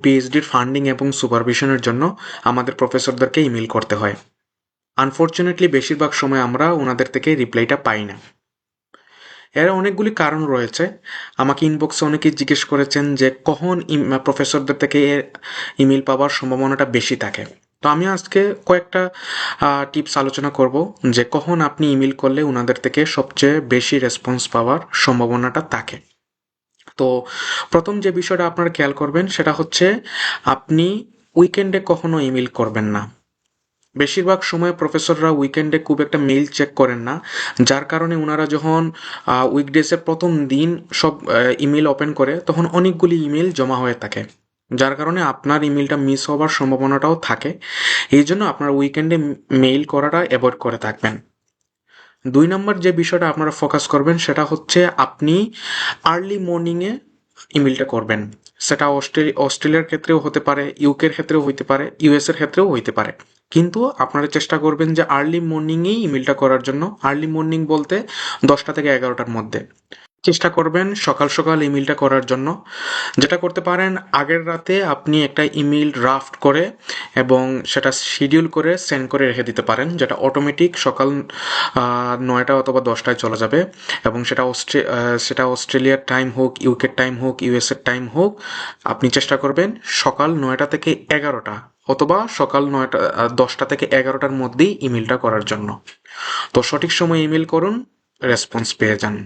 পিএইচডির funding এবং সুপারভিশনের জন্য আমাদের প্রফেসরদেরকে ইমেল করতে হয়। আনফর্চুনেটলি বেশিরভাগ সময় আমরা ওনাদের থেকে রিপ্লাইটা পাই না। এর অনেকগুলি কারণ রয়েছে। আমাকে ইনবক্সে অনেকেই জিজ্ঞেস করেছেন যে কখন প্রফেসরদের থেকে ইমেল পাওয়ার সম্ভাবনাটা বেশি থাকে। তো আমি আজকে কয়েকটা টিপস আলোচনা করব যে কখন আপনি ইমেল করলে ওনাদের থেকে সবচেয়ে বেশি রেসপন্স পাওয়ার সম্ভাবনাটা থাকে। তো প্রথম যে বিষয়টা আপনারা খেয়াল করবেন সেটা হচ্ছে আপনি উইকেন্ডে কখনো ইমেল করবেন না। বেশিরভাগ সময় প্রফেসররা উইকেন্ডে খুব একটা মেইল চেক করেন না, যার কারণে ওনারা যখন উইকডেজের প্রথম দিন সব ইমেল ওপেন করে তখন অনেকগুলি ইমেল জমা হয়ে থাকে, যার কারণে আপনার ইমেলটা মিস হওয়ার সম্ভাবনাটাও থাকে। এই জন্য আপনার উইকেন্ডে মেইল করাটা অ্যাভয়েড করে থাকবেন। 2 নম্বর যে বিষয়টা আপনারা ফোকাস করবেন সেটা হচ্ছে আপনি আর্লি মর্নিংয়ে ইমেলটা করবেন। সেটা অস্ট্রেলিয়ার ক্ষেত্রেও হতে পারে, ইউকের ক্ষেত্রেও হইতে পারে, ইউএসের ক্ষেত্রেও হইতে পারে। কিন্তু আপনারা চেষ্টা করবেন যে আর্লি মর্নিংয়েই ইমেলটা করার জন্য। আর্লি মর্নিং বলতে 10টা থেকে 11টার মধ্যে চেষ্টা করবেন সকাল সকাল ইমেলটা করার জন্য। যেটা করতে পারেন, আগের রাতে আপনি একটা ইমেল ড্রাফট করে এবং সেটা শিডিউল করে সেন্ড করে রেখে দিতে পারেন, যেটা অটোমেটিক সকাল 9টা অথবা 10টায় চলে যাবে। এবং সেটা অস্ট্রেলিয়ার টাইম হোক, ইউকের টাইম হোক, ইউএসের টাইম হোক, আপনি চেষ্টা করবেন সকাল 9টা থেকে 11টা অথবা সকাল 10টা থেকে 11টার মধ্যেই ইমেলটা করার জন্য। তো সঠিক সময় ইমেল করুন, রেসপন্স পেয়ে যান।